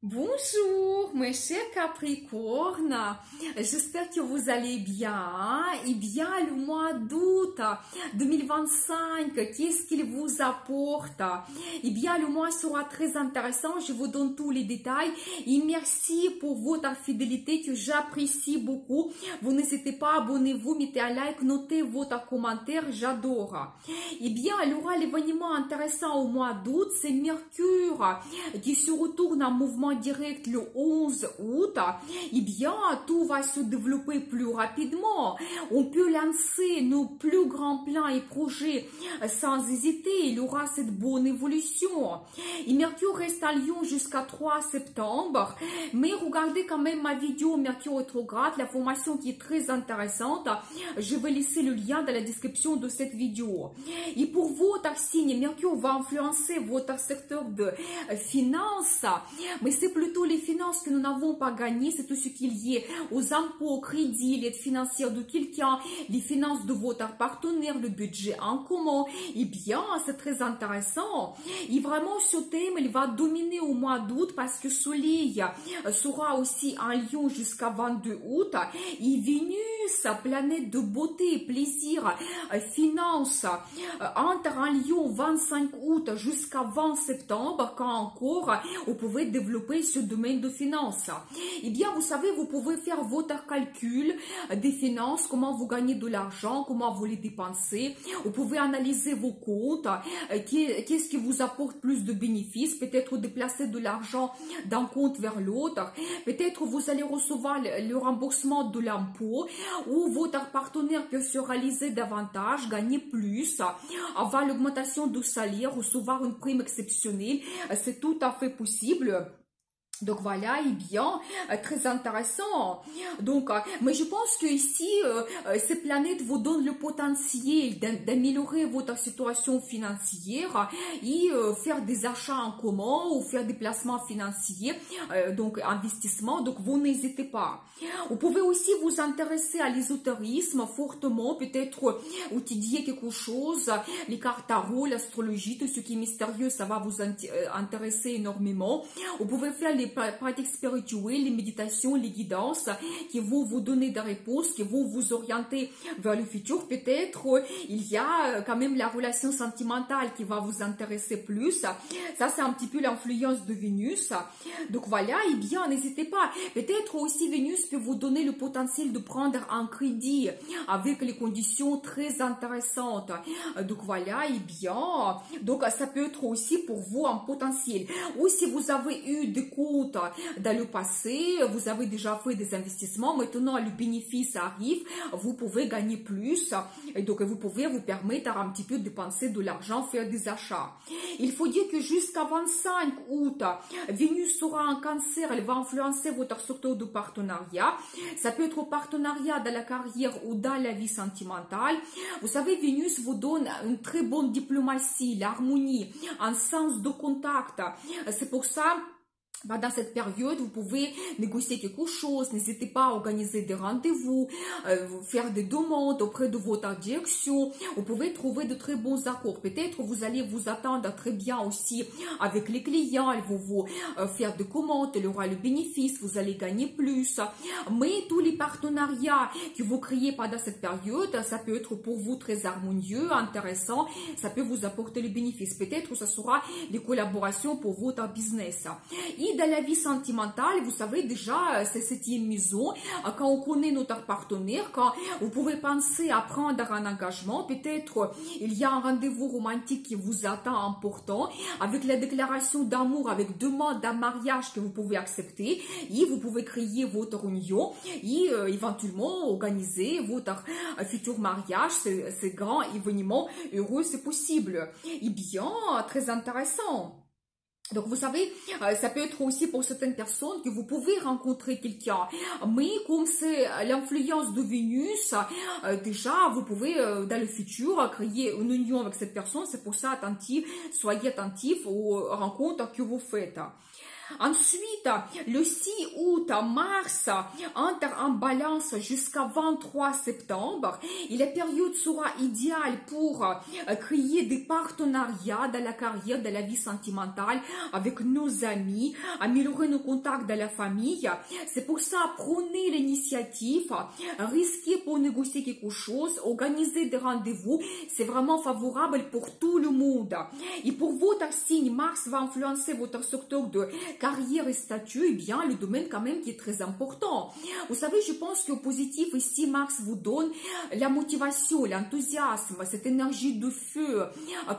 Bonjour, mes chers Capricornes. J'espère que vous allez bien. Et bien, le mois d'août 2025, qu'est-ce qu'il vous apporte? Eh bien, le mois sera très intéressant. Je vous donne tous les détails. Et merci pour votre fidélité que j'apprécie beaucoup. Vous n'hésitez pas, abonnez-vous, mettez un like, notez votre commentaire. J'adore. Eh bien, il y aura l'événement intéressant au mois d'août. C'est Mercure qui se retourne en mouvement direct le 11 août, eh bien, tout va se développer plus rapidement. On peut lancer nos plus grands plans et projets sans hésiter. Il y aura cette bonne évolution. Et Mercure reste en Lion jusqu'à 3 septembre. Mais regardez quand même ma vidéo Mercure rétrograde, la formation qui est très intéressante. Je vais laisser le lien dans la description de cette vidéo. Et pour votre signe, Mercure va influencer votre secteur de finances. Mais c'est plutôt les finances que nous n'avons pas gagnées, c'est tout ce qui est lié aux impôts, au crédit, l'aide financière de quelqu'un, les finances de votre partenaire, le budget en commun. Eh bien, c'est très intéressant. Et vraiment, ce thème, il va dominer au mois d'août parce que Soleil sera aussi en Lion jusqu'à 22 août. Et Vénus, planète de beauté, plaisir, finance, entre en Lion 25 août jusqu'à 20 septembre, quand encore vous pouvez développer ce domaine de finances. Eh bien, vous savez, vous pouvez faire votre calcul des finances, comment vous gagnez de l'argent, comment vous les dépensez. Vous pouvez analyser vos comptes, qu'est-ce qui vous apporte plus de bénéfices, peut-être déplacer de l'argent d'un compte vers l'autre, peut-être vous allez recevoir le remboursement de l'impôt, ou votre partenaire peut se réaliser davantage, gagner plus, avoir l'augmentation du salaire, recevoir une prime exceptionnelle, c'est tout à fait possible. Donc voilà, et bien, très intéressant. Donc, mais je pense que ici, ces planètes vous donnent le potentiel d'améliorer votre situation financière et faire des achats en commun ou faire des placements financiers, donc investissement. Donc, vous n'hésitez pas. Vous pouvez aussi vous intéresser à l'ésotérisme fortement, peut-être étudier quelque chose, les cartes tarot, l'astrologie, tout ce qui est mystérieux, ça va vous intéresser énormément. Vous pouvez faire les pratiques spirituelles, les méditations, les guidances qui vont vous donner des réponses, qui vont vous orienter vers le futur. Peut-être il y a quand même la relation sentimentale qui va vous intéresser plus. Ça, c'est un petit peu l'influence de Vénus. Donc voilà, et bien, n'hésitez pas. Peut-être aussi Vénus peut vous donner le potentiel de prendre un crédit avec les conditions très intéressantes. Donc voilà, et bien, donc ça peut être aussi pour vous un potentiel. Ou si vous avez eu des comptes dans le passé, vous avez déjà fait des investissements, maintenant le bénéfice arrive, vous pouvez gagner plus, et donc vous pouvez vous permettre un petit peu de dépenser de l'argent, faire des achats. Il faut dire que jusqu'à 25 août, Vénus sera en Cancer, elle va influencer votre secteur de partenariat. Ça peut être au partenariat dans la carrière ou dans la vie sentimentale. Vous savez, Vénus vous donne une très bonne diplomatie, l'harmonie, un sens de contact. C'est pour ça, dans cette période, vous pouvez négocier quelque chose, n'hésitez pas à organiser des rendez-vous, faire des demandes auprès de votre direction, vous pouvez trouver de très bons accords. Peut-être vous allez vous attendre très bien aussi avec les clients, ils vont vous faire des commandes, il y aura le bénéfice, vous allez gagner plus. Mais tous les partenariats que vous créez pendant cette période, ça peut être pour vous très harmonieux, intéressant, ça peut vous apporter le bénéfice. Peut-être que ce sera des collaborations pour votre business. Et dans la vie sentimentale, vous savez déjà, c'est cette maison, quand on connaît notre partenaire, quand vous pouvez penser à prendre un engagement, peut-être il y a un rendez-vous romantique qui vous attend important, avec la déclaration d'amour, avec demande d'un mariage que vous pouvez accepter, et vous pouvez créer votre union, et éventuellement organiser votre futur mariage, c'est grand événement heureux, c'est possible. Et bien, très intéressant. Donc, vous savez, ça peut être aussi pour certaines personnes que vous pouvez rencontrer quelqu'un. Mais comme c'est l'influence de Vénus, déjà, vous pouvez, dans le futur, créer une union avec cette personne. C'est pour ça, soyez attentifs aux rencontres que vous faites. Ensuite, le 6 août, Mars entre en balance jusqu'à 23 septembre. Et la période sera idéale pour créer des partenariats dans la carrière, dans la vie sentimentale, avec nos amis, améliorer nos contacts dans la famille. C'est pour ça, prenez l'initiative, risquez pour négocier quelque chose, organisez des rendez-vous. C'est vraiment favorable pour tout le monde. Et pour votre signe, Mars va influencer votre secteur de carrière et statut. Eh bien, le domaine quand même qui est très important. Vous savez, je pense que positif ici, Mars vous donne la motivation, l'enthousiasme, cette énergie de feu.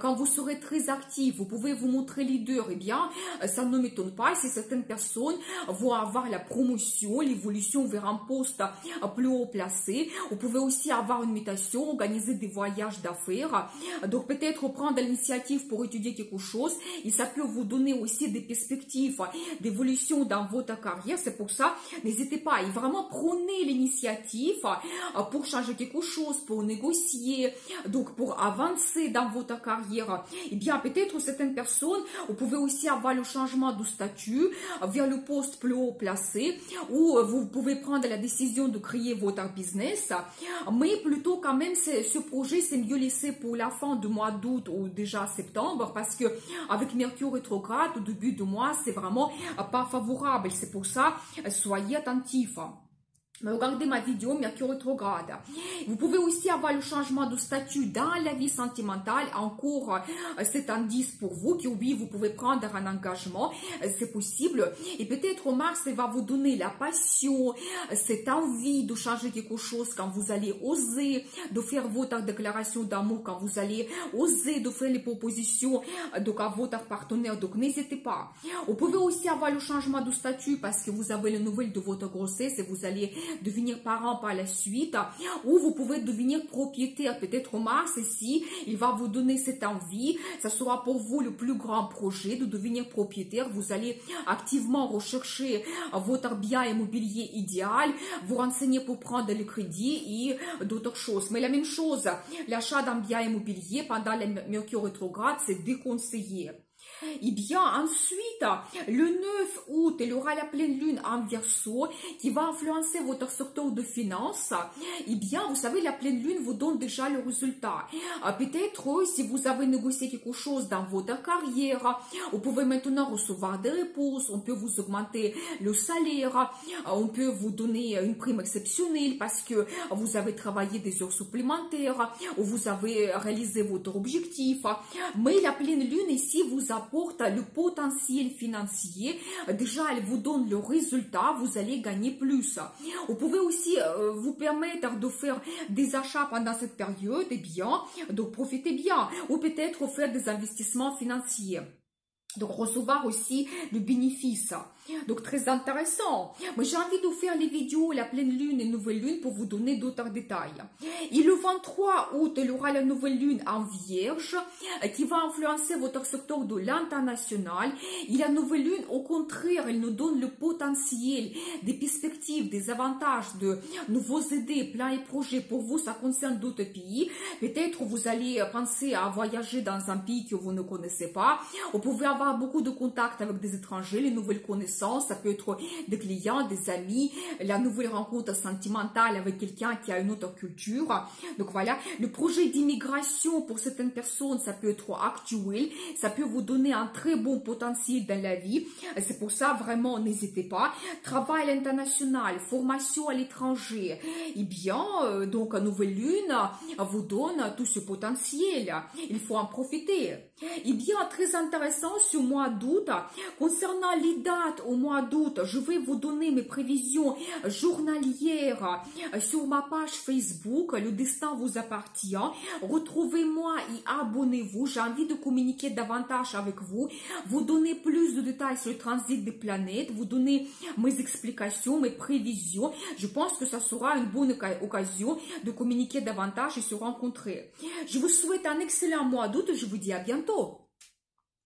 Quand vous serez très actif, vous pouvez vous montrer leader. Eh bien, ça ne m'étonne pas si certaines personnes vont avoir la promotion, l'évolution vers un poste plus haut placé. Vous pouvez aussi avoir une mutation, organiser des voyages d'affaires. Donc, peut-être prendre l'initiative pour étudier quelque chose. Et ça peut vous donner aussi des perspectives d'évolution dans votre carrière. C'est pour ça, n'hésitez pas. Et vraiment, prenez l'initiative pour changer quelque chose, pour négocier, donc pour avancer dans votre carrière. Et bien, peut-être certaines personnes, vous pouvez aussi avoir le changement de statut vers le poste plus haut placé, ou vous pouvez prendre la décision de créer votre business. Mais plutôt quand même, ce projet, c'est mieux laissé pour la fin du mois d'août ou déjà septembre, parce que avec Mercure rétrograde, au début du mois, c'est vraiment pas favorable. C'est pour ça, soyez attentifs. Regardez ma vidéo Mercure rétrograde. Vous pouvez aussi avoir le changement de statut dans la vie sentimentale. En cours, c'est un indice pour vous que oui, vous pouvez prendre un engagement. C'est possible. Et peut-être Mars va vous donner la passion, cette envie de changer quelque chose quand vous allez oser de faire votre déclaration d'amour, quand vous allez oser de faire les propositions donc, à votre partenaire. Donc, n'hésitez pas. Vous pouvez aussi avoir le changement de statut parce que vous avez les nouvelles de votre grossesse et vous allez devenir parent par la suite, ou vous pouvez devenir propriétaire. Peut-être Mars ici, il va vous donner cette envie. Ça sera pour vous le plus grand projet de devenir propriétaire. Vous allez activement rechercher votre bien immobilier idéal, vous renseigner pour prendre le crédit et d'autres choses. Mais la même chose, l'achat d'un bien immobilier pendant la Mercure rétrograde, c'est déconseillé. Et bien, ensuite, le 9 août, il y aura la pleine lune en Verseau qui va influencer votre secteur de finances. Et bien, vous savez, la pleine lune vous donne déjà le résultat. Peut-être, si vous avez négocié quelque chose dans votre carrière, vous pouvez maintenant recevoir des réponses, on peut vous augmenter le salaire, on peut vous donner une prime exceptionnelle parce que vous avez travaillé des heures supplémentaires, ou vous avez réalisé votre objectif. Mais la pleine lune ici vous apporte le potentiel financier. Déjà, elle vous donne le résultat, vous allez gagner plus. Vous pouvez aussi vous permettre de faire des achats pendant cette période, et bien, donc profitez bien. Ou peut-être faire des investissements financiers. Donc, recevoir aussi le bénéfice. Donc, très intéressant. Moi, j'ai envie de faire les vidéos, la pleine lune et nouvelle lune pour vous donner d'autres détails. Et le 23 août, il y aura la nouvelle lune en Vierge qui va influencer votre secteur de l'international. Et la nouvelle lune, au contraire, elle nous donne le potentiel, des perspectives, des avantages, de nouveaux idées, plans et projets. Pour vous, ça concerne d'autres pays. Peut-être vous allez penser à voyager dans un pays que vous ne connaissez pas. Vous pouvez avoir beaucoup de contacts avec des étrangers, les nouvelles connaissances, ça peut être des clients, des amis, la nouvelle rencontre sentimentale avec quelqu'un qui a une autre culture. Donc voilà, le projet d'immigration pour certaines personnes, ça peut être actuel, ça peut vous donner un très bon potentiel dans la vie. C'est pour ça, vraiment, n'hésitez pas. Travail à l'international, formation à l'étranger. Et bien, donc, nouvelle lune vous donne tout ce potentiel. Il faut en profiter. Et bien, très intéressant, au mois d'août. Concernant les dates au mois d'août, je vais vous donner mes prévisions journalières sur ma page Facebook. Le destin vous appartient. Retrouvez-moi et abonnez-vous. J'ai envie de communiquer davantage avec vous, vous donner plus de détails sur le transit des planètes, vous donner mes explications, mes prévisions. Je pense que ça sera une bonne occasion de communiquer davantage et se rencontrer. Je vous souhaite un excellent mois d'août. Je vous dis à bientôt.